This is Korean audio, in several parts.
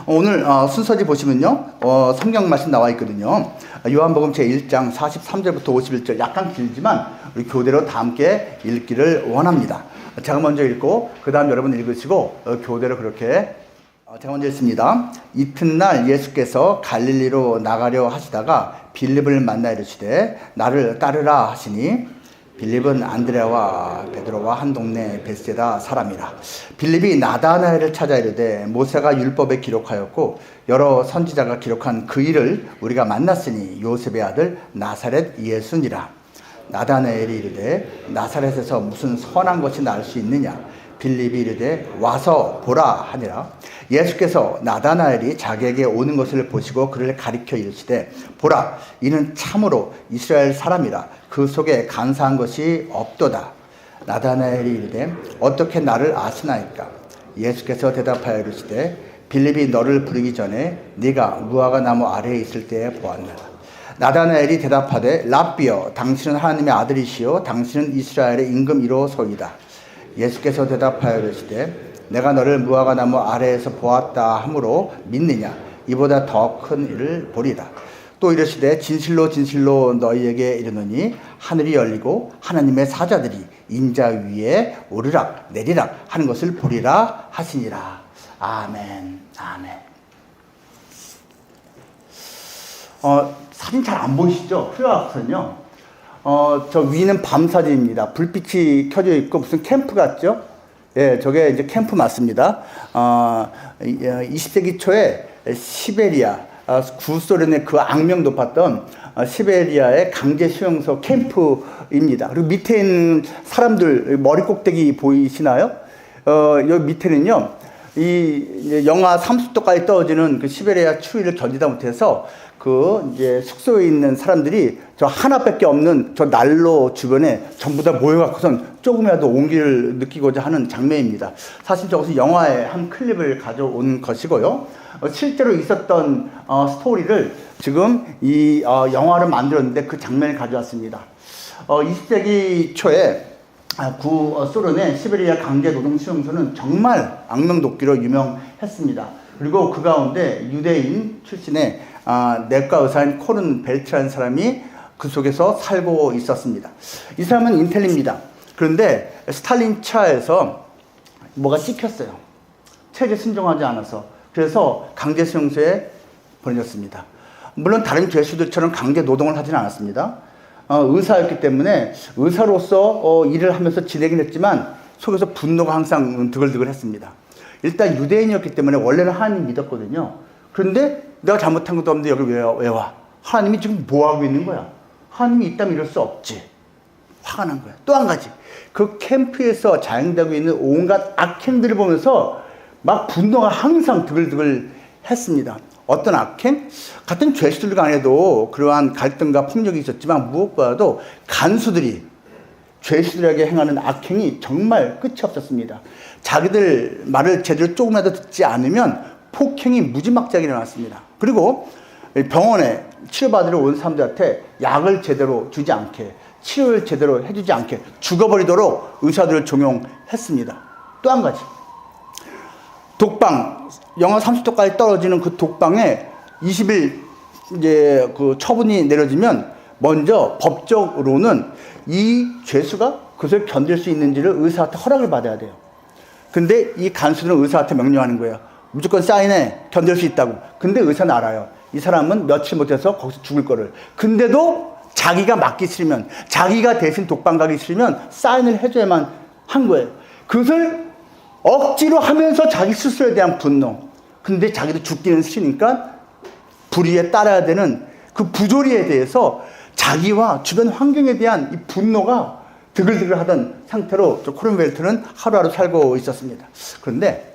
오늘 순서지 보시면요, 성경 말씀 나와 있거든요. 요한복음 제1장 43절부터 51절, 약간 길지만 우리 교대로 다 함께 읽기를 원합니다. 제가 먼저 읽고 그 다음 여러분 읽으시고 교대로 그렇게. 제가 먼저 읽습니다. 이튿날 예수께서 갈릴리로 나가려 하시다가 빌립을 만나 이르시되 나를 따르라 하시니 빌립은 안드레와 베드로와 한 동네 벳세다 사람이라. 빌립이 나다나엘을 찾아 이르되 모세가 율법에 기록하였고 여러 선지자가 기록한 그 일을 우리가 만났으니 요셉의 아들 나사렛 예수니라. 나다나엘이 이르되 나사렛에서 무슨 선한 것이 날 수 있느냐. 빌립이 이르되 와서 보라 하니라. 예수께서 나다나엘이 자기에게 오는 것을 보시고 그를 가리켜 이르시되 보라, 이는 참으로 이스라엘 사람이라. 그 속에 간사한 것이 없도다. 나다나엘이 이르되 어떻게 나를 아시나이까. 예수께서 대답하여 이르시되 빌립이 너를 부르기 전에 네가 무화과 나무 아래에 있을 때에 보았느라. 나다나엘이 대답하되 랍비여, 당신은 하나님의 아들이시요 당신은 이스라엘의 임금이로소이다. 예수께서 대답하여 이르시되 내가 너를 무화과 나무 아래에서 보았다 하므로 믿느냐. 이보다 더 큰 일을 보리라. 또 이르시되 진실로 진실로 너희에게 이르노니 하늘이 열리고 하나님의 사자들이 인자 위에 오르락 내리락 하는 것을 보리라 하시니라. 아멘. 아멘. 사진 잘 안 보이시죠? 프로악선요. 저 위는 밤 사진입니다. 불빛이 켜져 있고 무슨 캠프 같죠? 예, 저게 이제 캠프 맞습니다. 20세기 초에 시베리아, 구소련의 그 악명 높았던 시베리아의 강제 수용소 캠프입니다. 그리고 밑에 있는 사람들 머리 꼭대기 보이시나요? 여기 밑에는요, 이 영하 30도까지 떨어지는 그 시베리아 추위를 견디다 못해서 그 이제 숙소에 있는 사람들이 저 하나밖에 없는 저 난로 주변에 전부 다 모여갖고선 조금이라도 온기를 느끼고자 하는 장면입니다. 사실 저것은 영화의 한 클립을 가져온 것이고요. 실제로 있었던 스토리를 지금 이 영화를 만들었는데 그 장면을 가져왔습니다. 20세기 초에 구소련의 시베리아 강제 노동 수용소는 정말 악명 높기로 유명했습니다. 그리고 그 가운데 유대인 출신의 내과 의사인 코른 벨트라는 사람이 그 속에서 살고 있었습니다. 이 사람은 인텔리입니다. 그런데 스탈린 차에서 뭐가 찍혔어요. 체제 순종하지 않아서. 그래서 강제 수용소에 보내졌습니다. 물론 다른 죄수들처럼 강제 노동을 하지는 않았습니다. 의사였기 때문에 의사로서 일을 하면서 지내긴 했지만 속에서 분노가 항상 드글드글했습니다. 일단 유대인이었기 때문에 원래는 하나님 믿었거든요. 그런데 내가 잘못한 것도 없는데 여기 왜 와? 하나님이 지금 뭐 하고 있는 거야? 하나님이 있다면 이럴 수 없지. 화가 난 거야. 또 한 가지, 그 캠프에서 자행되고 있는 온갖 악행들을 보면서 막 분노가 항상 드글드글 했습니다. 어떤 악행? 같은 죄수들 간에도 그러한 갈등과 폭력이 있었지만 무엇보다도 간수들이 죄수들에게 행하는 악행이 정말 끝이 없었습니다. 자기들 말을 제대로 조금이라도 듣지 않으면 폭행이 무지막지하게 일어났습니다. 그리고 병원에 치료받으러 온 사람들한테 약을 제대로 주지 않게, 치료를 제대로 해주지 않게 죽어버리도록 의사들을 종용했습니다. 또 한 가지, 독방, 영하 30도까지 떨어지는 그 독방에 20일 이제 그 처분이 내려지면 먼저 법적으로는 이 죄수가 그것을 견딜 수 있는지를 의사한테 허락을 받아야 돼요. 근데 이 간수들은 의사한테 명령하는 거예요. 무조건 사인해. 견딜 수 있다고. 근데 의사는 알아요. 이 사람은 며칠 못해서 거기서 죽을 거를. 근데도 자기가 맞기 싫으면, 자기가 대신 독방 가기 싫으면 사인을 해줘야만 한 거예요. 그것을 억지로 하면서 자기 스스로에 대한 분노. 근데 자기도 죽기는 싫으니까 불의에 따라야 되는 그 부조리에 대해서 자기와 주변 환경에 대한 이 분노가 드글드글 하던 상태로 코른벨트는 하루하루 살고 있었습니다. 그런데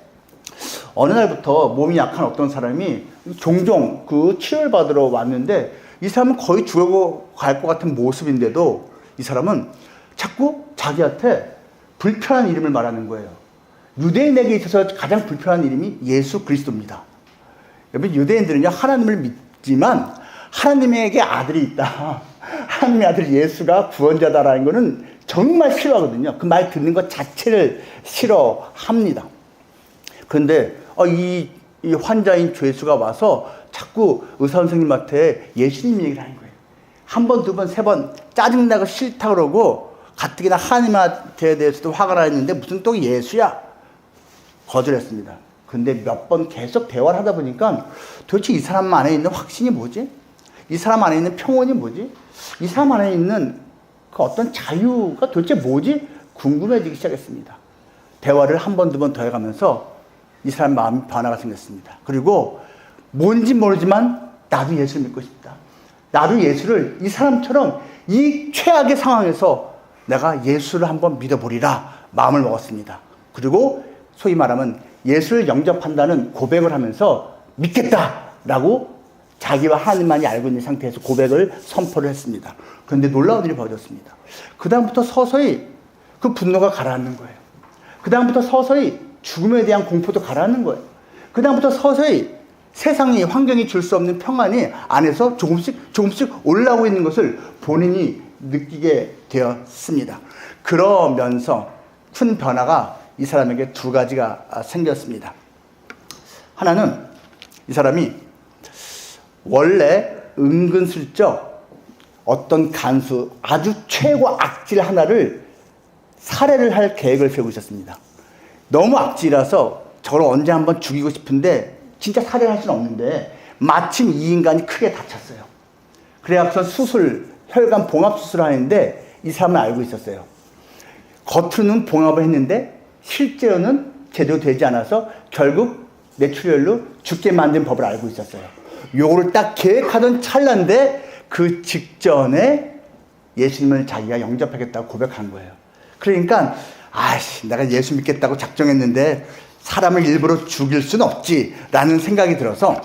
어느 날부터 몸이 약한 어떤 사람이 종종 그 치료를 받으러 왔는데 이 사람은 거의 죽어갈 것 같은 모습인데도 이 사람은 자꾸 자기한테 불편한 이름을 말하는 거예요. 유대인에게 있어서 가장 불편한 이름이 예수 그리스도입니다. 여러분, 유대인들은요, 하나님을 믿지만 하나님에게 아들이 있다. 하나님의 아들 예수가 구원자다라는 것은 정말 싫어하거든요. 그 말 듣는 것 자체를 싫어합니다. 그런데 이 환자인 죄수가 와서 자꾸 의사 선생님한테 예수님 얘기를 하는 거예요. 한 번, 두 번, 세 번 짜증나고 싫다 그러고 가뜩이나 하나님한테 대해서도 화가 나 있는데 무슨 또 예수야? 거절했습니다. 근데 몇 번 계속 대화를 하다 보니까 도대체 이 사람 안에 있는 확신이 뭐지? 이 사람 안에 있는 평온이 뭐지? 이 사람 안에 있는 그 어떤 자유가 도대체 뭐지? 궁금해지기 시작했습니다. 대화를 한 번, 두 번 더 해가면서 이 사람 마음이 변화가 생겼습니다. 그리고 뭔지 모르지만 나도 예수를 믿고 싶다. 나도 예수를 이 사람처럼 이 최악의 상황에서 내가 예수를 한번 믿어보리라 마음을 먹었습니다. 그리고 소위 말하면 예수를 영접한다는 고백을 하면서 믿겠다라고 자기와 하나님만이 알고 있는 상태에서 고백을 선포를 했습니다. 그런데 놀라운 일이 벌어졌습니다. 그 다음부터 서서히 그 분노가 가라앉는 거예요. 그 다음부터 서서히 죽음에 대한 공포도 가라앉는 거예요. 그 다음부터 서서히 세상이, 환경이 줄 수 없는 평안이 안에서 조금씩 올라오고 있는 것을 본인이 느끼게 되었습니다. 그러면서 큰 변화가 이 사람에게 두 가지가 생겼습니다. 하나는 이 사람이 원래 은근슬쩍 어떤 간수, 아주 최고 악질 하나를 살해를 할 계획을 세우고 있었습니다. 너무 악질이라서 저를 언제 한번 죽이고 싶은데 진짜 살해를 할 수는 없는데 마침 이 인간이 크게 다쳤어요. 그래서 혈관 봉합 수술을 하는데 이 사람은 알고 있었어요. 겉으로는 봉합을 했는데 실제로는 제대로 되지 않아서 결국 뇌출혈로 죽게 만든 법을 알고 있었어요. 요거를 딱 계획하던 찰나인데 그 직전에 예수님을 자기가 영접하겠다고 고백한 거예요. 그러니까 내가 예수 믿겠다고 작정했는데 사람을 일부러 죽일 수는 없지라는 생각이 들어서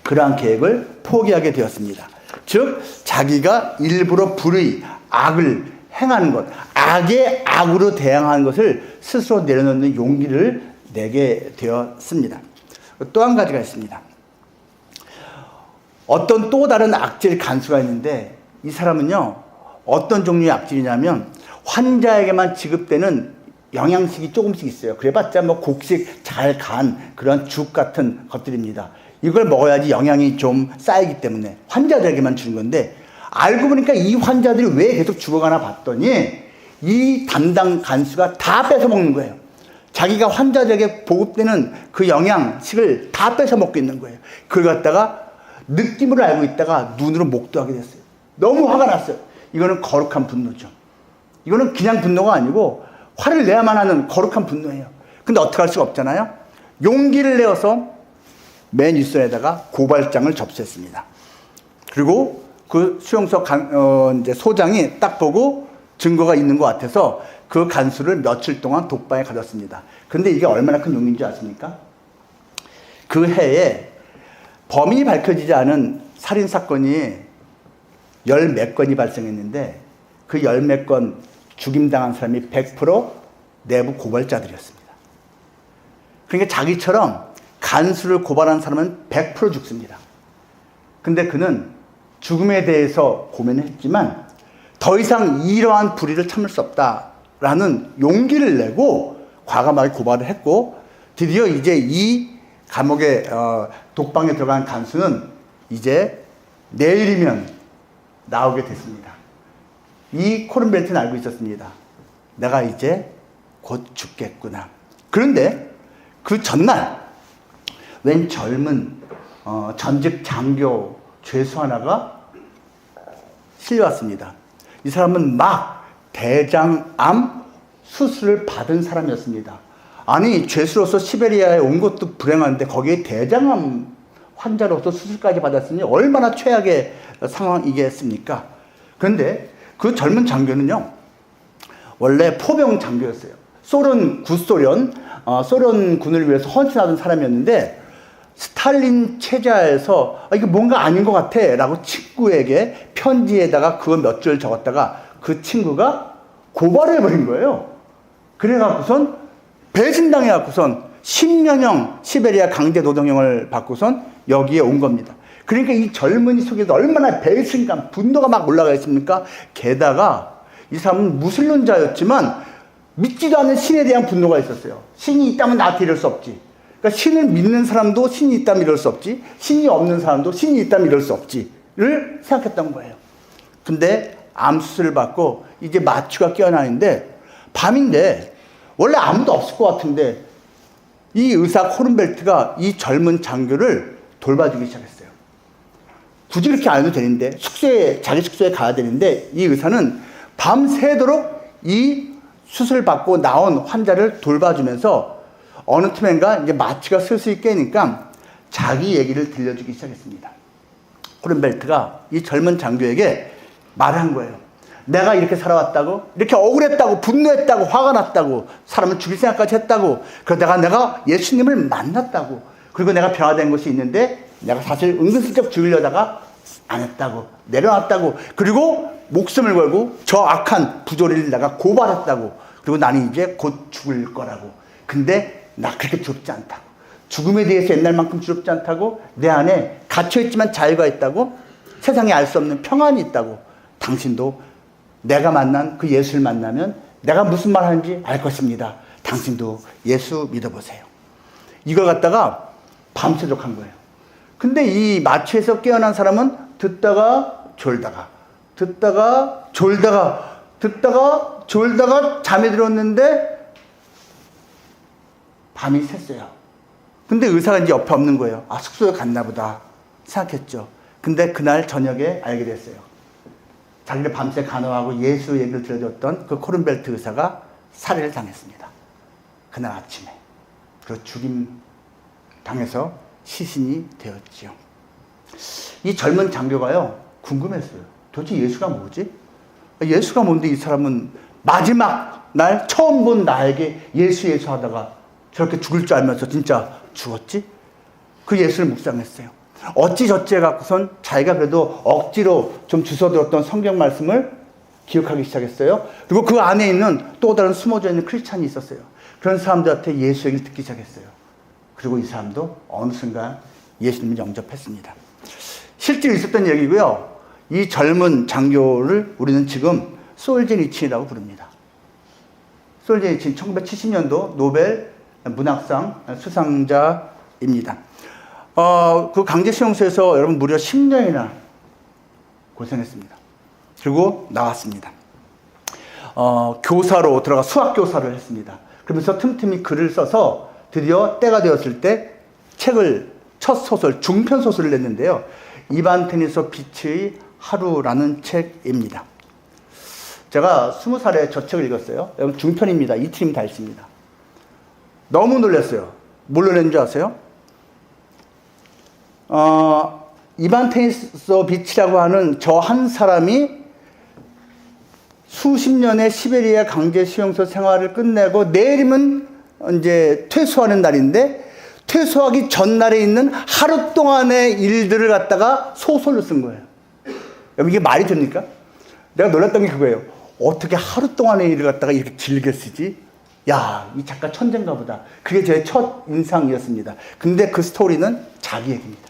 그러한 계획을 포기하게 되었습니다. 즉 자기가 일부러 불의, 악을 행하는 것, 악의 악으로 대항하는 것을 스스로 내려놓는 용기를 내게 되었습니다. 또 한 가지가 있습니다. 어떤 또 다른 악질 간수가 있는데 이 사람은요 어떤 종류의 악질이냐면 환자에게만 지급되는 영양식이 조금씩 있어요. 그래봤자 뭐 곡식 잘 간 그런 죽 같은 것들입니다. 이걸 먹어야지 영양이 좀 쌓이기 때문에 환자들에게만 주는 건데 알고 보니까 이 환자들이 왜 계속 죽어가나 봤더니 이 담당 간수가 다 뺏어 먹는 거예요. 자기가 환자들에게 보급되는 그 영양식을 다 뺏어 먹고 있는 거예요. 그걸 갖다가 느낌으로 알고 있다가 눈으로 목도하게 됐어요. 너무 화가 났어요. 이거는 거룩한 분노죠. 이거는 그냥 분노가 아니고 화를 내야만 하는 거룩한 분노예요. 근데 어떻게 할 수가 없잖아요. 용기를 내어서 맨 윗선에다가 고발장을 접수했습니다. 그리고 그 수용소 이제 소장이 딱 보고 증거가 있는 것 같아서 그 간수를 며칠 동안 독방에 가뒀습니다. 근데 이게 얼마나 큰 용기인 줄 아십니까? 그 해에 범인이 밝혀지지 않은 살인사건이 열 몇 건이 발생했는데 그 열 몇 건 죽임당한 사람이 100% 내부 고발자들이었습니다. 그러니까 자기처럼 간수를 고발한 사람은 100% 죽습니다. 근데 그는 죽음에 대해서 고민을 했지만 더 이상 이러한 불의를 참을 수 없다라는 용기를 내고 과감하게 고발을 했고 드디어 이제 이 감옥에 독방에 들어간 간수는 이제 내일이면 나오게 됐습니다. 이 코른 벨트는 알고 있었습니다. 내가 이제 곧 죽겠구나. 그런데 그 전날 웬 젊은 전직 장교 죄수 하나가 실려왔습니다. 이 사람은 막 대장암 수술을 받은 사람이었습니다. 아니 죄수로서 시베리아에 온 것도 불행한데 거기에 대장암 환자로서 수술까지 받았으니 얼마나 최악의 상황이겠습니까? 그런데 그 젊은 장교는요 원래 포병 장교였어요. 구소련 소련군을 위해서 헌신하던 사람이었는데 스탈린 체제하에서 이게 뭔가 아닌 것 같아 라고 친구에게 편지에다가 그거 몇 줄 적었다가 그 친구가 고발을 해버린 거예요. 그래갖고선 배신당해갖고선 10년형 시베리아 강제노동형을 받고선 여기에 온 겁니다. 그러니까 이 젊은이 속에서 얼마나 배신감, 분노가 막 올라가 있습니까? 게다가 이 사람은 무신론자였지만 믿지도 않는 신에 대한 분노가 있었어요. 신이 있다면 나한테 이럴 수 없지. 그러니까 신을 믿는 사람도 신이 있다면 이럴 수 없지. 신이 없는 사람도 신이 있다면 이럴 수 없지를 생각했던 거예요. 근데 암 수술을 받고 이제 마취가 깨어나는데 밤인데 원래 아무도 없을 것 같은데 이 의사 코른벨트가 이 젊은 장교를 돌봐주기 시작했어요. 굳이 그렇게 안 해도 되는데 자기 숙소에 가야 되는데 이 의사는 밤새도록 이 수술 받고 나온 환자를 돌봐주면서 어느 틈엔가 이제 마취가 슬슬 깨니까 자기 얘기를 들려주기 시작했습니다. 코른벨트가 이 젊은 장교에게 말을 한 거예요. 내가 이렇게 살아왔다고, 이렇게 억울했다고, 분노했다고, 화가 났다고, 사람을 죽일 생각까지 했다고, 그러다가 내가 예수님을 만났다고, 그리고 내가 변화된 것이 있는데 내가 사실 은근슬쩍 죽이려다가 안 했다고, 내려놨다고, 그리고 목숨을 걸고 저 악한 부조리를 내가 고발했다고, 그리고 나는 이제 곧 죽을 거라고. 근데 나 그렇게 두렵지 않다고, 죽음에 대해서 옛날만큼 두렵지 않다고, 내 안에 갇혀있지만 자유가 있다고, 세상에 알 수 없는 평안이 있다고, 당신도 내가 만난 그 예수를 만나면 내가 무슨 말 하는지 알 것입니다. 당신도 예수 믿어보세요. 이걸 갖다가 밤새도록 한 거예요. 근데 이 마취에서 깨어난 사람은 듣다가 졸다가, 듣다가 졸다가, 듣다가 졸다가 잠에 들었는데 밤이 샜어요. 근데 의사가 이제 옆에 없는 거예요. 아, 숙소에 갔나 보다 생각했죠. 근데 그날 저녁에 알게 됐어요. 자기를 밤새 간호하고 예수 얘기를 들려줬던 그 코른벨트 의사가 살해를 당했습니다. 그날 아침에. 그리고 죽임 당해서 시신이 되었지요. 이 젊은 장교가요, 궁금했어요. 도대체 예수가 뭐지? 예수가 뭔데 이 사람은 마지막 날 처음 본 나에게 예수 하다가 저렇게 죽을 줄 알면서 진짜 죽었지? 그 예수를 묵상했어요. 어찌저찌 해갖고선 자기가 그래도 억지로 좀 주워들었던 성경 말씀을 기억하기 시작했어요. 그리고 그 안에 있는 또 다른 숨어져 있는 크리스찬이 있었어요. 그런 사람들한테 예수 얘기를 듣기 시작했어요. 그리고 이 사람도 어느 순간 예수님을 영접했습니다. 실제로 있었던 얘기고요. 이 젊은 장교를 우리는 지금 솔제니친이라고 부릅니다. 솔제니친 1970년도 노벨 문학상 수상자입니다. 그 강제수용소에서 여러분 무려 10년이나 고생했습니다. 그리고 나왔습니다. 교사로 들어가 수학교사를 했습니다. 그러면서 틈틈이 글을 써서 드디어 때가 되었을 때 첫 소설, 중편 소설을 냈는데요. 이반텐에서 빛의 하루라는 책입니다. 제가 20살에 저 책을 읽었어요. 여러분 중편입니다. 이틀이면 다 읽습니다. 너무 놀랐어요. 뭘로 낸 줄 아세요? 이반텐에서 빛이라고 하는 저 한 사람이 수십 년의 시베리아 강제 수용소 생활을 끝내고 내일이면 이제 퇴소하는 날인데 퇴소하기 전날에 있는 하루 동안의 일들을 갖다가 소설로 쓴 거예요. 여러분 이게 말이 됩니까? 내가 놀랐던 게 그거예요. 어떻게 하루 동안의 일을 갖다가 이렇게 길게 쓰지? 야, 이 작가 천재인가 보다. 그게 제 첫 인상이었습니다. 근데 그 스토리는 자기 얘기입니다.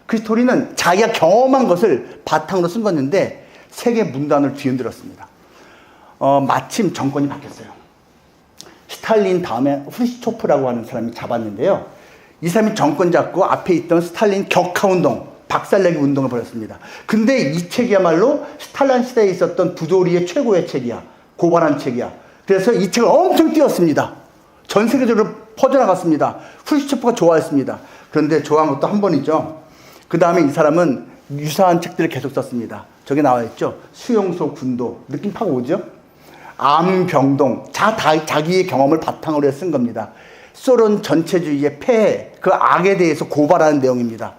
그 스토리는 자기가 경험한 것을 바탕으로 쓴 건데 세계 문단을 뒤흔들었습니다. 마침 정권이 바뀌었어요. 스탈린 다음에 후르시초프라고 하는 사람이 잡았는데요. 이 사람이 정권 잡고 앞에 있던 스탈린 격하운동, 박살내기 운동을 벌였습니다. 근데 이 책이야말로 스탈린 시대에 있었던 부조리의 최고의 책이야. 고발한 책이야. 그래서 이 책을 엄청 띄웠습니다. 전 세계적으로 퍼져나갔습니다. 후르시초프가 좋아했습니다. 그런데 좋아한 것도 한 번이죠. 그 다음에 이 사람은 유사한 책들을 계속 썼습니다. 저기 나와 있죠. 수용소 군도. 느낌 파고 오죠? 암병동. 자기의 경험을 바탕으로 쓴 겁니다. 소련 전체주의의 폐해, 그 악에 대해서 고발하는 내용입니다.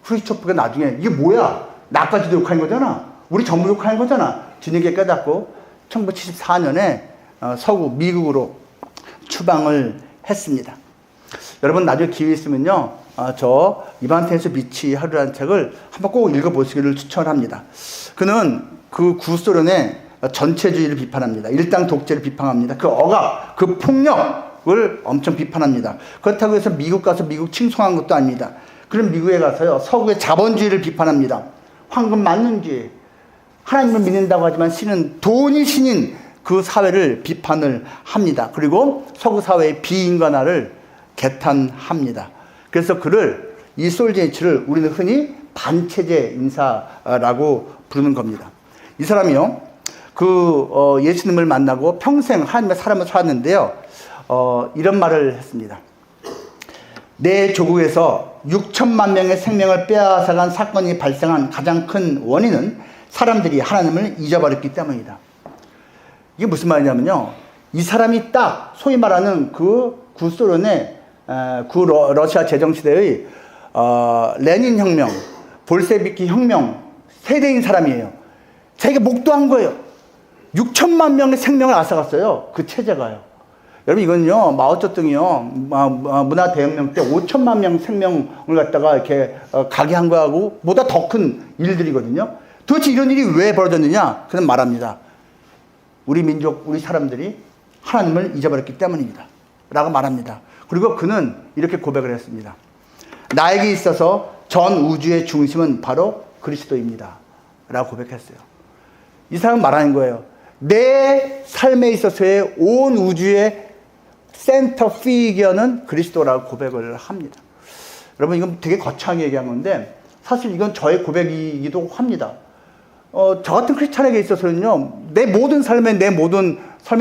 후르시초프가 나중에 이게 뭐야? 나까지도 욕하는 거잖아. 우리 전부 욕하는 거잖아. 뒤늦게 깨닫고 1974년에 서구 미국으로 추방을 했습니다. 여러분 나중에 기회 있으면요. 저 이반텐에서 빛이 하루라는 책을 한번 꼭 읽어보시기를 추천합니다. 그는 그 구소련의 전체주의를 비판합니다. 일당 독재를 비판합니다. 그 억압, 그 폭력을 엄청 비판합니다. 그렇다고 해서 미국 가서 미국 칭송한 것도 아닙니다. 그럼 미국에 가서요, 서구의 자본주의를 비판합니다. 황금 맞는지, 하나님을 믿는다고 하지만 신은 돈이 신인 그 사회를 비판을 합니다. 그리고 서구 사회의 비인간화를 개탄합니다. 그래서 이 솔제니츠를 우리는 흔히 반체제 인사라고 부르는 겁니다. 이 사람이요, 예수님을 만나고 평생 하나님의 사람을 살았는데요, 이런 말을 했습니다. 내 조국에서 6천만 명의 생명을 빼앗아간 사건이 발생한 가장 큰 원인은 사람들이 하나님을 잊어버렸기 때문이다. 이게 무슨 말이냐면요, 이 사람이 딱 소위 말하는 구소련의 러시아 제정시대의 레닌 혁명, 볼셰비키 혁명 세대인 사람이에요. 자기가 목도한 거예요. 6천만 명의 생명을 앗아갔어요. 그 체제가요. 여러분, 이건요, 마오쩌둥이요, 문화대혁명 때 5천만 명 생명을 갖다가 이렇게 가게 한 거하고 보다 더 큰 일들이거든요. 도대체 이런 일이 왜 벌어졌느냐? 그는 말합니다. 우리 민족, 우리 사람들이 하나님을 잊어버렸기 때문입니다. 라고 말합니다. 그리고 그는 이렇게 고백을 했습니다. 나에게 있어서 전 우주의 중심은 바로 그리스도입니다. 라고 고백했어요. 이 사람은 말하는 거예요. 내 삶에 있어서의 온 우주의 센터 피겨는 그리스도라고 고백을 합니다. 여러분, 이건 되게 거창하게 얘기한 건데 사실 이건 저의 고백이기도 합니다. 저 같은 크리스찬에게 있어서는요, 내 모든 삶의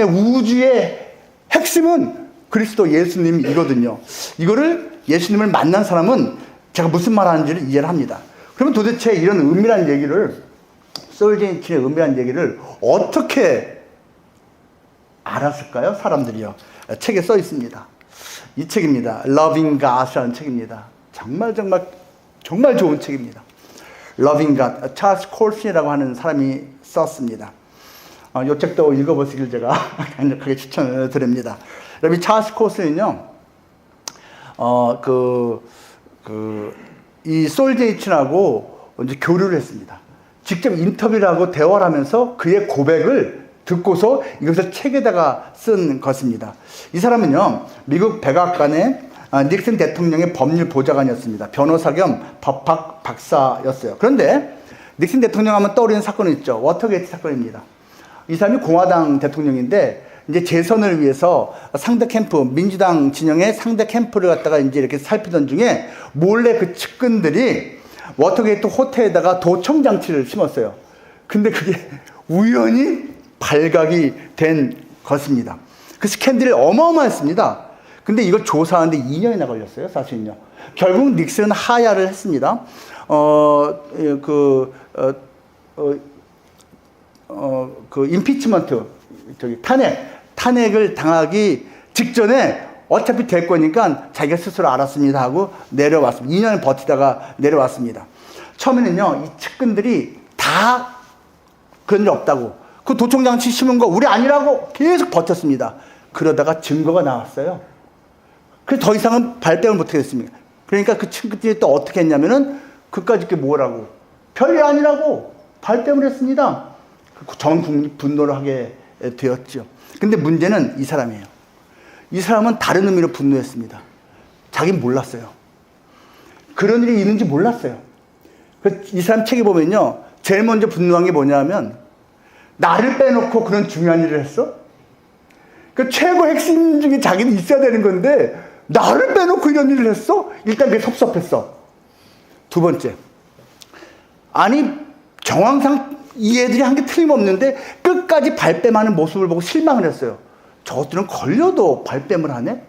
우주의 핵심은 그리스도 예수님이거든요. 이거를 예수님을 만난 사람은 제가 무슨 말 하는지를 이해를 합니다. 그러면 도대체 이런 은밀한 얘기를, 솔제니친의 은밀한 얘기를 어떻게 알았을까요? 사람들이요. 책에 써 있습니다. 이 책입니다. Loving God이라는 책입니다. 정말 좋은 책입니다. Loving God, 찰스 콜슨이라고 하는 사람이 썼습니다. 이 책도 읽어보시길 제가 강력하게 추천을 드립니다. 여러분, 찰스 콜슨은요, 이 솔제니친하고 이제 교류를 했습니다. 직접 인터뷰를 하고 대화를 하면서 그의 고백을 듣고서 이것을 책에다가 쓴 것입니다. 이 사람은요, 미국 백악관의 닉슨 대통령의 법률 보좌관이었습니다. 변호사 겸 법학 박사였어요. 그런데 닉슨 대통령 하면 떠오르는 사건이 있죠. 워터게이트 사건입니다. 이 사람이 공화당 대통령인데 이제 재선을 위해서 상대 캠프, 민주당 진영의 상대 캠프를 갖다가 이제 이렇게 살피던 중에 몰래 그 측근들이 워터게이트 호텔에다가 도청 장치를 심었어요. 근데 그게 우연히 발각이 된 것입니다. 그 스캔들이 어마어마했습니다. 근데 이걸 조사하는데 2년이나 걸렸어요, 사실은요. 결국 닉슨은 하야를 했습니다. 임피치먼트, 탄핵을 당하기 직전에 어차피 될 거니까 자기가 스스로 알았습니다 하고 내려왔습니다. 2년을 버티다가 내려왔습니다. 처음에는요, 이 측근들이 다 그런 일 없다고, 그 도청장치 심은 거 우리 아니라고 계속 버텼습니다. 그러다가 증거가 나왔어요. 그래서 더 이상은 발뺌을 못하게 됐습니다. 그러니까 그 측근들이 또 어떻게 했냐면은 그까짓 게 뭐라고, 별일 아니라고 발뺌을 했습니다. 전 국민이 분노를 하게 되었죠. 근데 문제는 이 사람이에요. 이 사람은 다른 의미로 분노했습니다. 자기는 몰랐어요. 그런 일이 있는지 몰랐어요. 이 사람 책에 보면요, 제일 먼저 분노한 게 뭐냐면, 나를 빼놓고 그런 중요한 일을 했어? 그 최고 핵심 중에 자기는 있어야 되는 건데 나를 빼놓고 이런 일을 했어? 일단 그게 섭섭했어. 두 번째, 아니 정황상 이 애들이 한 게 틀림없는데 끝까지 발뺌하는 모습을 보고 실망을 했어요. 저것들은 걸려도 발뺌을 하네?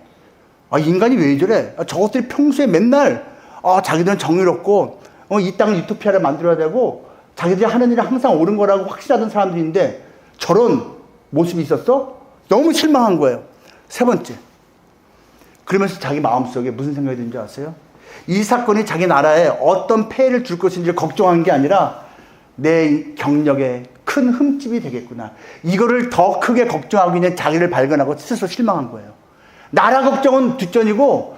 인간이 왜 저래? 저것들이 평소에 맨날 자기들은 정의롭고 이 땅을 유토피아를 만들어야 되고 자기들이 하는 일이 항상 옳은 거라고 확신하던 사람들인데 저런 모습이 있었어? 너무 실망한 거예요. 세 번째, 그러면서 자기 마음속에 무슨 생각이 드는지 아세요? 이 사건이 자기 나라에 어떤 폐해를 줄 것인지 걱정한 게 아니라 내 경력에 큰 흠집이 되겠구나, 이거를 더 크게 걱정하고 있는 자기를 발견하고 스스로 실망한 거예요. 나라 걱정은 뒷전이고,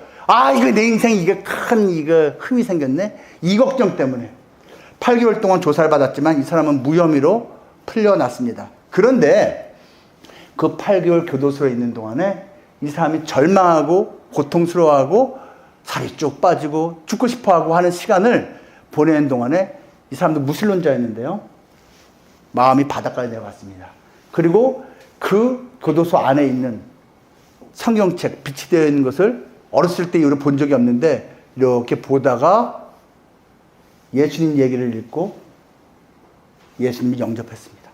이거 내 인생에 이게 큰 흠이 생겼네, 이 걱정 때문에 8개월 동안 조사를 받았지만 이 사람은 무혐의로 풀려났습니다. 그런데 그 8개월 교도소에 있는 동안에 이 사람이 절망하고 고통스러워하고 살이 쭉 빠지고 죽고 싶어하고 하는 시간을 보내는 동안에 이 사람도 무신론자였는데요, 마음이 바닷가에 내려갔습니다. 그리고 그 교도소 안에 있는 성경책, 빛이 되어 있는 것을 어렸을 때 이후로 본 적이 없는데 이렇게 보다가 예수님 얘기를 읽고 예수님을 영접했습니다.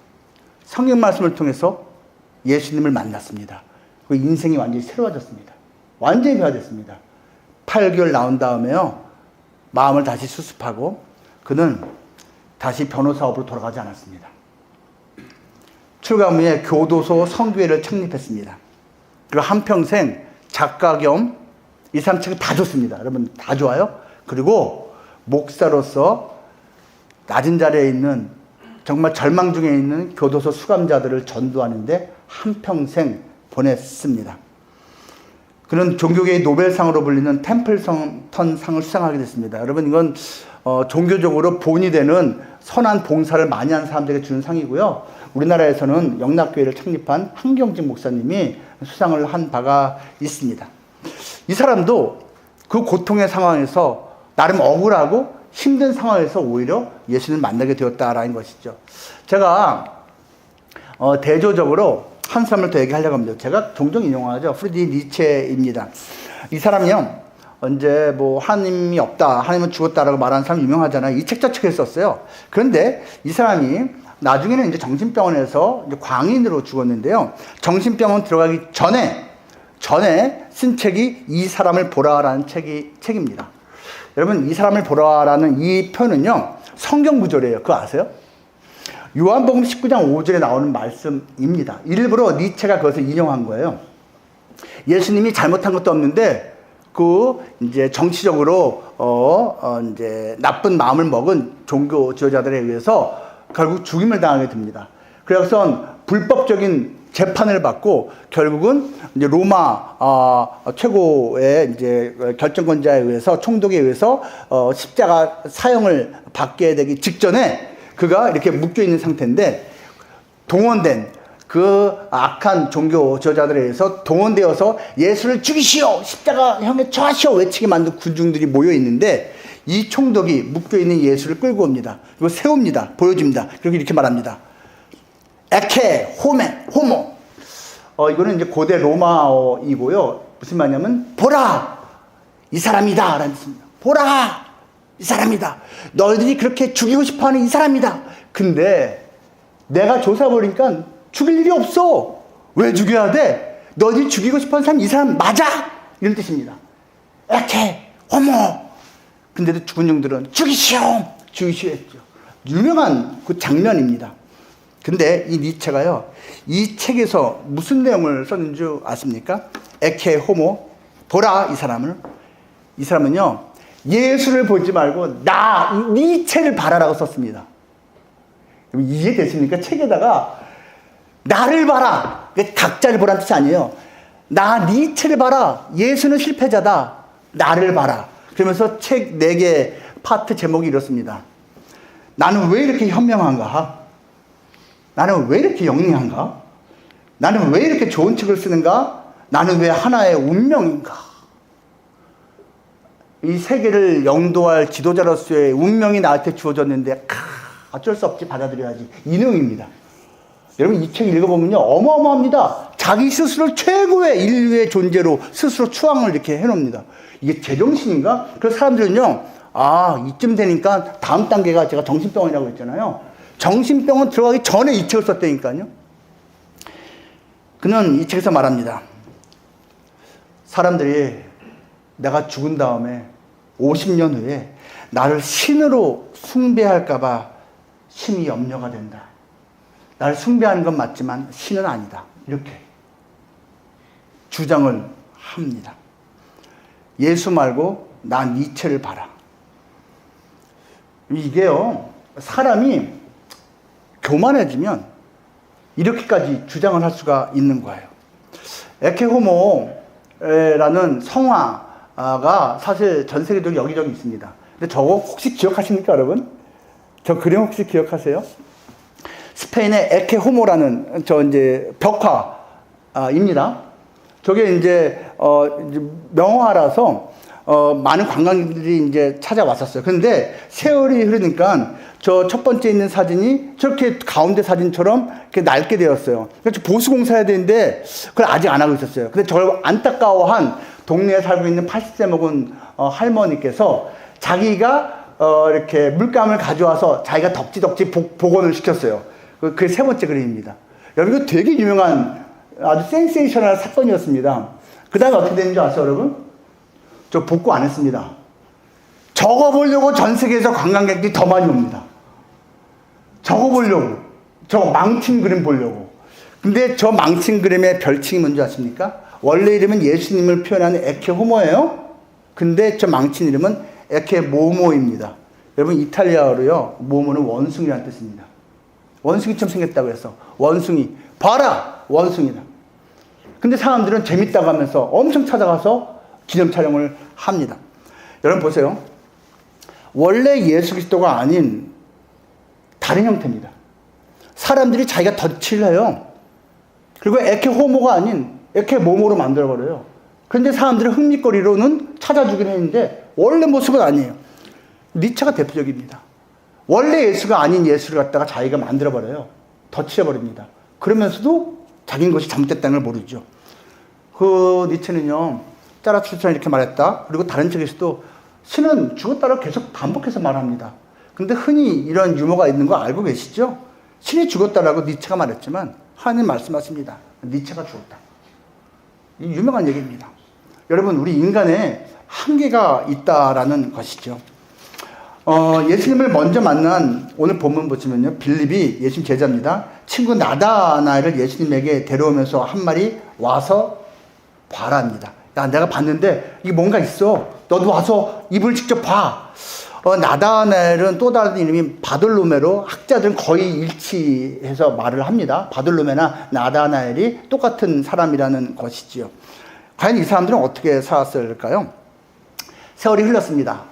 성경 말씀을 통해서 예수님을 만났습니다. 그 인생이 완전히 새로워졌습니다. 완전히 변화됐습니다. 8개월 나온 다음에요. 마음을 다시 수습하고 그는 다시 변호사업으로 돌아가지 않았습니다. 출감 후에 교도소 성교회를 창립했습니다. 그리고 한평생 작가 겸 이 사람 책을 다 줬습니다. 여러분 다 좋아요? 그리고 목사로서 낮은 자리에 있는 정말 절망 중에 있는 교도소 수감자들을 전도하는데 한평생 보냈습니다. 그는 종교계의 노벨상으로 불리는 템플턴 상을 수상하게 됐습니다. 여러분 이건 종교적으로 본이 되는 선한 봉사를 많이 한 사람들에게 주는 상이고요. 우리나라에서는 영락교회를 창립한 한경직 목사님이 수상을 한 바가 있습니다. 이 사람도 그 고통의 상황에서 나름 억울하고 힘든 상황에서 오히려 예수님을 만나게 되었다라는 것이죠. 제가 대조적으로 한 사람을 더 얘기하려고 합니다. 제가 종종 인용하죠. 프리드리히 니체입니다. 이 사람이요. 언제 뭐 하나님이 없다, 하나님은 죽었다라고 말하는 사람 유명하잖아요. 이 책 자체를 썼어요. 그런데 이 사람이 나중에는 이제 정신병원에서 이제 광인으로 죽었는데요. 정신병원 들어가기 전에 쓴 책이 이 사람을 보라라는 책입니다. 여러분 이 사람을 보라라는 이 표현은요. 성경 구절이에요. 그거 아세요? 요한복음 19장 5절에 나오는 말씀입니다. 일부러 니체가 그것을 인용한 거예요. 예수님이 잘못한 것도 없는데 이제 정치적으로 이제 나쁜 마음을 먹은 종교 지도자들에 의해서 결국 죽임을 당하게 됩니다. 그래서 불법적인 재판을 받고 결국은 이제 로마 최고의 이제 결정권자에 의해서 총독에 의해서 십자가 사형을 받게 되기 직전에 그가 이렇게 묶여 있는 상태인데 동원된 그 악한 종교 지도자들에 의해서 동원되어서 예수를 죽이시오! 십자가형에 처하시오! 외치게 만든 군중들이 모여 있는데 이 총독이 묶여 있는 예수를 끌고 옵니다. 그리고 세웁니다. 보여줍니다. 그리고 이렇게 말합니다. 에케 호모. 이거는 이제 고대 로마어이고요. 무슨 말이냐면 보라 이 사람이다 라는 뜻입니다. 보라 이 사람이다. 너희들이 그렇게 죽이고 싶어하는 이 사람이다. 근데 내가 조사해보니까 죽일 일이 없어. 왜 죽여야 돼? 너희들이 죽이고 싶어하는 사람 이 사람 맞아. 이런 뜻입니다. 에케 호모. 근데도 죽은 종들은 죽이시오 했죠. 유명한 그 장면입니다. 근데 이 니체가요, 이 책에서 무슨 내용을 썼는지 아십니까? 에케 호모, 보라 이 사람은요, 예수를 보지 말고 니체를 봐라라고 썼습니다. 이해됐습니까? 책에다가 나를 봐라, 각자를 보라는 뜻이 아니에요. 니체를 봐라, 예수는 실패자다, 나를 봐라. 그러면서 책 4개 파트 제목이 이렇습니다. 나는 왜 이렇게 현명한가? 나는 왜 이렇게 영리한가? 나는 왜 이렇게 좋은 책을 쓰는가? 나는 왜 하나의 운명인가? 이 세계를 영도할 지도자로서의 운명이 나한테 주어졌는데 어쩔 수 없지 받아들여야지. 이 내용입니다. 여러분 이 책 읽어보면요 어마어마합니다. 자기 스스로 최고의 인류의 존재로 스스로 추앙을 이렇게 해놓습니다. 이게 제정신인가? 그래서 사람들은요 이쯤 되니까 다음 단계가 제가 정신병원이라고 했잖아요. 정신병원 들어가기 전에 이 책을 썼다니까요. 그는 이 책에서 말합니다. 사람들이 내가 죽은 다음에 50년 후에 나를 신으로 숭배할까봐 심히 염려가 된다. 나를 숭배하는 건 맞지만 신은 아니다. 이렇게 주장을 합니다. 예수 말고 난 니체를 봐라. 이게요, 사람이 교만해지면 이렇게까지 주장을 할 수가 있는 거예요. 에케 호모라는 성화가 사실 전 세계적으로 여기저기 있습니다. 근데 저거 혹시 기억하십니까, 여러분? 저 그림 혹시 기억하세요? 스페인의 에케 호모라는 이제 벽화입니다. 저게 이제 명화라서 많은 관광객들이 이제 찾아왔었어요. 그런데 세월이 흐르니까 저 첫 번째 있는 사진이 저렇게 가운데 사진처럼 이렇게 낡게 되었어요. 그래서 보수공사 해야 되는데 그걸 아직 안 하고 있었어요. 근데 저걸 안타까워한 동네에 살고 있는 80세 먹은 할머니께서 자기가 이렇게 물감을 가져와서 자기가 덕지덕지 복원을 시켰어요. 그게 세 번째 그림입니다. 여러분, 이거 되게 유명한 아주 센세이셔널 사건이었습니다. 그 다음에 어떻게 됐는지 아세요, 여러분? 저 복구 안 했습니다. 저거 보려고 전 세계에서 관광객들이 더 많이 옵니다. 저거 보려고. 저 망친 그림 보려고. 근데 저 망친 그림의 별칭이 뭔지 아십니까? 원래 이름은 예수님을 표현하는 에케 호모예요. 근데 저 망친 이름은 에케 모모입니다. 여러분, 이탈리아어로요, 모모는 원숭이라는 뜻입니다. 원숭이처럼 생겼다고 해서 원숭이. 봐라! 원숭이다. 근데 사람들은 재밌다고 하면서 엄청 찾아가서 기념 촬영을 합니다. 여러분 보세요. 원래 예수 그리스도가 아닌 다른 형태입니다. 사람들이 자기가 덧칠을 해요. 그리고 에케 호모가 아닌 에케 모모로 만들어버려요. 그런데 사람들은 흥미거리로는 찾아주긴 했는데 원래 모습은 아니에요. 니체가 대표적입니다. 원래 예수가 아닌 예수를 갖다가 자기가 만들어버려요. 덧칠해버립니다. 그러면서도 자기인 것이 잘못됐다는 걸 모르죠. 그 니체는요, 짜라투스는 이렇게 말했다. 그리고 다른 책에서도 신은 죽었다라고 계속 반복해서 말합니다. 근데 흔히 이런 유머가 있는 거 알고 계시죠? 신이 죽었다라고 니체가 말했지만 하나님 말씀하십니다. 니체가 죽었다. 이 유명한 얘기입니다. 여러분, 우리 인간에 한계가 있다라는 것이죠. 예수님을 먼저 만난 오늘 본문 보시면요, 빌립이 예수님 제자입니다. 친구 나다나엘을 예수님에게 데려오면서 한 말이 와서 봐라입니다. 야, 내가 봤는데 이게 뭔가 있어. 너도 와서 입을 직접 봐. 나다나엘은 또 다른 이름이 바돌로메로 학자들은 거의 일치해서 말을 합니다. 바돌로메나 나다나엘이 똑같은 사람이라는 것이지요. 과연 이 사람들은 어떻게 살았을까요? 세월이 흘렀습니다.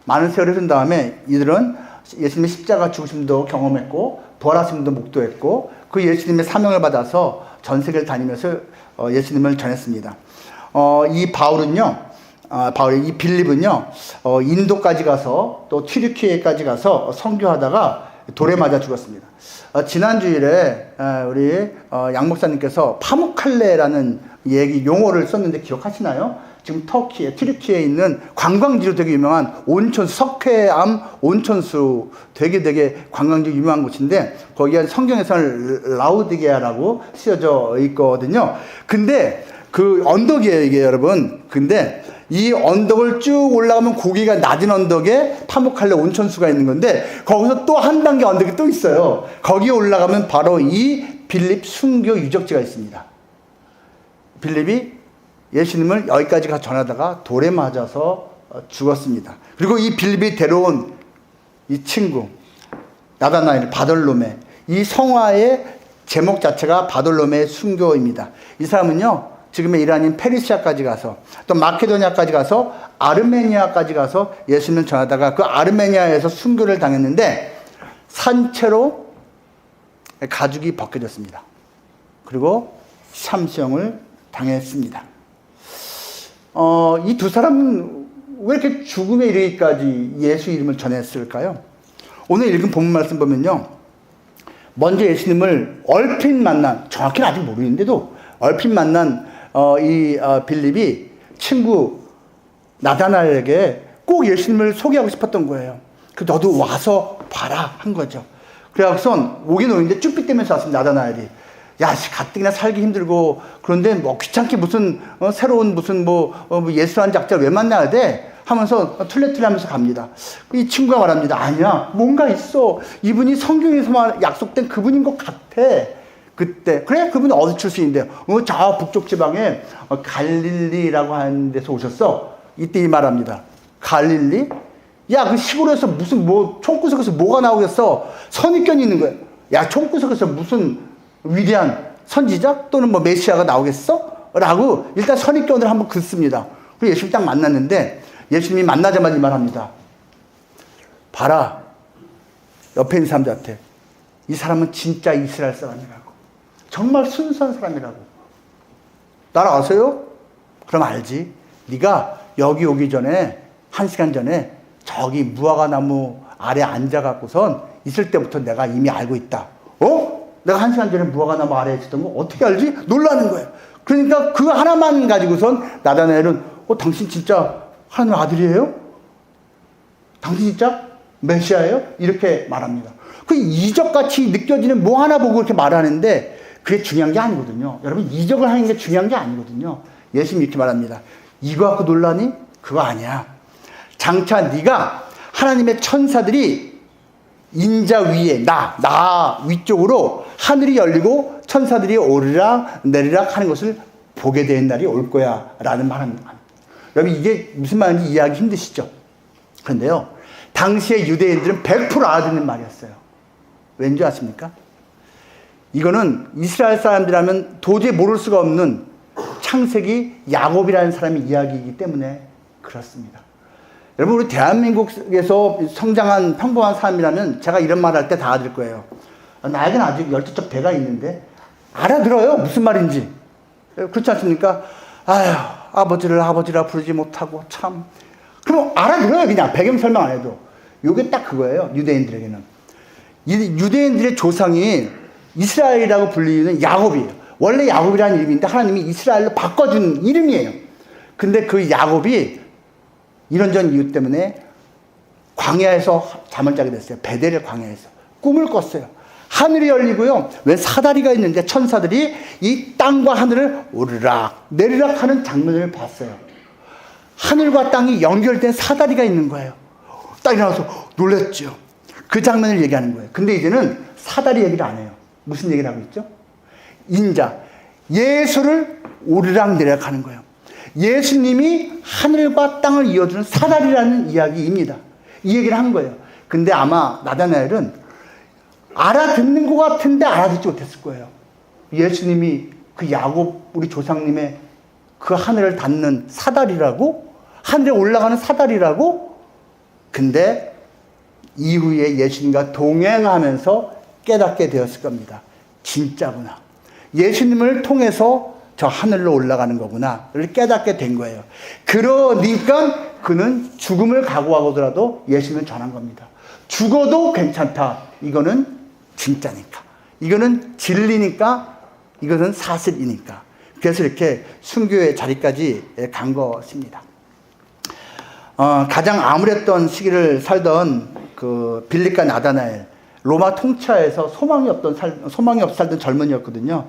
많은 세월이 흐른 다음에 이들은 예수님의 십자가 죽으심도 경험했고 부활하심도 목도했고 그 예수님의 사명을 받아서 전 세계를 다니면서 예수님을 전했습니다. 이 바울은요, 이 빌립은요, 인도까지 가서 또 튀르키예까지 가서 선교하다가 돌에 맞아 죽었습니다. 지난 주일에 우리 양 목사님께서 파묵칼레라는 얘기 용어를 썼는데 기억하시나요? 지금 터키에 튀르키예에 있는 관광지로 되게 유명한 온천수, 석회암 온천수, 되게 관광지로 유명한 곳인데 거기에 성경에서는 라우디게아라고 쓰여져 있거든요. 근데 그 언덕이에요, 이게 여러분. 근데 이 언덕을 쭉 올라가면 고기가 낮은 언덕에 파묵칼레 온천수가 있는 건데 거기서 또 한 단계 언덕이 또 있어요. 거기에 올라가면 바로 이 빌립 순교 유적지가 있습니다. 빌립이 예수님을 여기까지 가 전하다가 돌에 맞아서 죽었습니다. 그리고 이 빌립이 데려온 이 친구 나다나엘 바돌로메, 이 성화의 제목 자체가 바돌로메의 순교입니다. 이 사람은요, 지금의 이란인 페르시아까지 가서 또 마케도니아까지 가서 아르메니아까지 가서 예수님을 전하다가 그 아르메니아에서 순교를 당했는데 산채로 가죽이 벗겨졌습니다. 그리고 참수형을 당했습니다. 이 두 사람은 왜 이렇게 죽음에 이르기까지 예수 이름을 전했을까요? 오늘 읽은 본문 말씀 보면요, 먼저 예수님을 얼핏 만난, 정확히는 아직 모르는데도 얼핏 만난 빌립이 친구 나다나엘에게 꼭 예수님을 소개하고 싶었던 거예요. 그 너도 와서 봐라 한 거죠. 그래서 오긴 오는데 쭈삣대면서 왔습니다. 나다나엘이. 야, 가뜩이나 살기 힘들고 그런데 뭐 귀찮게 무슨 새로운 무슨 예수라는 작자를 왜 만나야 돼? 하면서 툴레툴레 하면서 갑니다. 이 친구가 말합니다. 아니야, 뭔가 있어. 이분이 성경에서만 약속된 그분인 것 같아. 그때 그래, 그분이 어디 출신인데요? 저 북쪽 지방에 갈릴리라고 하는 데서 오셨어. 이때 이 말합니다. 갈릴리? 야, 그 시골에서 무슨 총구석에서 뭐가 나오겠어? 선입견이 있는 거야. 야, 총구석에서 무슨 위대한 선지자 또는 메시아가 나오겠어? 라고 일단 선입견을 한번 긋습니다. 그리고 예수님 딱 만났는데 예수님이 만나자마자 이 말합니다. 봐라, 옆에 있는 사람들한테 이 사람은 진짜 이스라엘 사람이라고, 정말 순수한 사람이라고. 나를 아세요? 그럼 알지. 네가 여기 오기 전에 1시간 전에 저기 무화과나무 아래 앉아갖고선 있을 때부터 내가 이미 알고 있다. 내가 1시간 전에 무화과나무 아래에 있었던 거 어떻게 알지? 놀라는 거예요. 그러니까 그 하나만 가지고선 나다나엘은 당신 진짜 하나님 아들이에요? 당신 진짜 메시아예요? 이렇게 말합니다. 그 이적같이 느껴지는 뭐 하나 보고 이렇게 말하는데 그게 중요한 게 아니거든요. 여러분, 이적을 하는 게 중요한 게 아니거든요. 예수님이 이렇게 말합니다. 이거 갖고 놀라니? 그거 아니야. 장차 네가 하나님의 천사들이 인자 위에 나 위쪽으로 하늘이 열리고 천사들이 오르락 내리락 하는 것을 보게 되는 날이 올 거야 라는 말입니다. 여러분, 이게 무슨 말인지 이해하기 힘드시죠? 그런데요, 당시의 유대인들은 100% 알아듣는 말이었어요. 왠지 아십니까? 이거는 이스라엘 사람들이라면 도저히 모를 수가 없는 창세기 야곱이라는 사람의 이야기이기 때문에 그렇습니다. 여러분, 우리 대한민국에서 성장한 평범한 사람이라면 제가 이런 말 할 때 다 알아들 거예요. 나에게는 아직 열두쪽 배가 있는데 알아들어요, 무슨 말인지. 그렇지 않습니까? 아휴, 아버지라 부르지 못하고 참. 그럼 알아들어요, 그냥. 배경 설명 안 해도. 요게 딱 그거예요, 유대인들에게는. 유대인들의 조상이 이스라엘이라고 불리는 야곱이에요. 원래 야곱이라는 이름인데 하나님이 이스라엘로 바꿔준 이름이에요. 근데 그 야곱이 이런저런 이유 때문에 광야에서 잠을 자게 됐어요. 베델의 광야에서. 꿈을 꿨어요. 하늘이 열리고요. 왜 사다리가 있는데 천사들이 이 땅과 하늘을 오르락 내리락 하는 장면을 봤어요. 하늘과 땅이 연결된 사다리가 있는 거예요. 딱 일어나서 놀랬죠. 그 장면을 얘기하는 거예요. 근데 이제는 사다리 얘기를 안 해요. 무슨 얘기를 하고 있죠? 인자, 예수를 오르락 내리락 하는 거예요. 예수님이 하늘과 땅을 이어주는 사다리라는 이야기입니다. 이 얘기를 한 거예요. 근데 아마 나다나엘은 알아듣는 것 같은데 알아듣지 못했을 거예요. 예수님이 그 야곱 우리 조상님의 그 하늘을 닿는 사다리라고? 하늘에 올라가는 사다리라고? 근데 이후에 예수님과 동행하면서 깨닫게 되었을 겁니다. 진짜구나. 예수님을 통해서 저 하늘로 올라가는 거구나를 깨닫게 된 거예요. 그러니까 그는 죽음을 각오하고더라도 예수님을 전한 겁니다. 죽어도 괜찮다. 이거는 진짜니까. 이거는 진리니까. 이것은 사실이니까. 그래서 이렇게 순교의 자리까지 간 것입니다. 가장 암울했던 시기를 살던 그 빌립과 나다나엘, 로마 통치하에서 소망이 없어 살던 젊은이였거든요.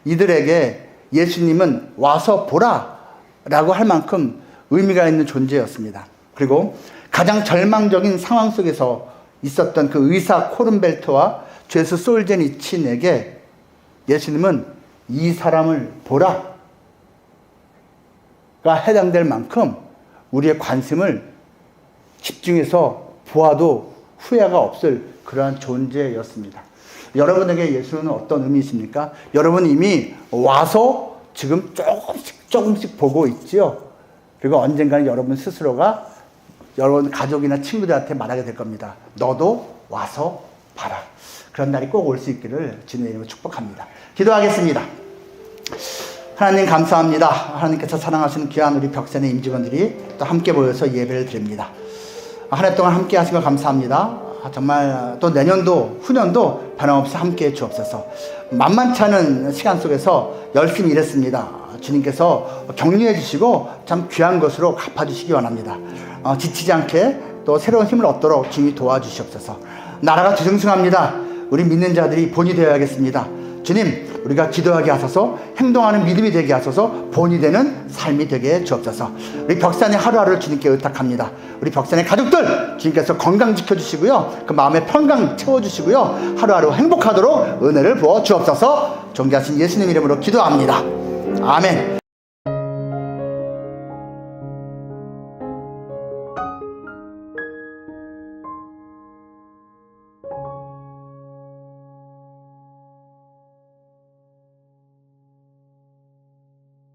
이들에게 예수님은 와서 보라 라고 할 만큼 의미가 있는 존재였습니다. 그리고 가장 절망적인 상황 속에서 있었던 그 의사 코른벨트와 죄수 솔제니친에게 예수님은 이 사람을 보라가 해당될 만큼 우리의 관심을 집중해서 보아도 후회가 없을 그러한 존재였습니다. 여러분에게 예수는 어떤 의미이십니까? 여러분 이미 와서 지금 조금씩 보고 있죠. 그리고 언젠가는 여러분 스스로가 여러분 가족이나 친구들한테 말하게 될 겁니다. 너도 와서 봐라. 그런 날이 꼭 올 수 있기를 주님의 이름으로 축복합니다. 기도하겠습니다. 하나님 감사합니다. 하나님께서 사랑하시는 귀한 우리 벽산의 임직원들이 또 함께 모여서 예배를 드립니다. 한 해 동안 함께 하신 거 감사합니다. 정말 또 내년도 후년도 변함없이 함께해 주옵소서. 만만치 않은 시간 속에서 열심히 일했습니다. 주님께서 격려해 주시고 참 귀한 것으로 갚아주시기 원합니다. 지치지 않게 또 새로운 힘을 얻도록 주님이 도와주시옵소서. 나라가 뒤숭숭합니다. 우리 믿는 자들이 본이 되어야겠습니다. 주님, 우리가 기도하게 하소서, 행동하는 믿음이 되게 하소서, 본이 되는 삶이 되게 주옵소서. 우리 벽산의 하루하루를 주님께 의탁합니다. 우리 벽산의 가족들 주님께서 건강 지켜주시고요, 그 마음의 평강 채워주시고요, 하루하루 행복하도록 은혜를 부어 주옵소서. 존귀하신 예수님 이름으로 기도합니다. 아멘.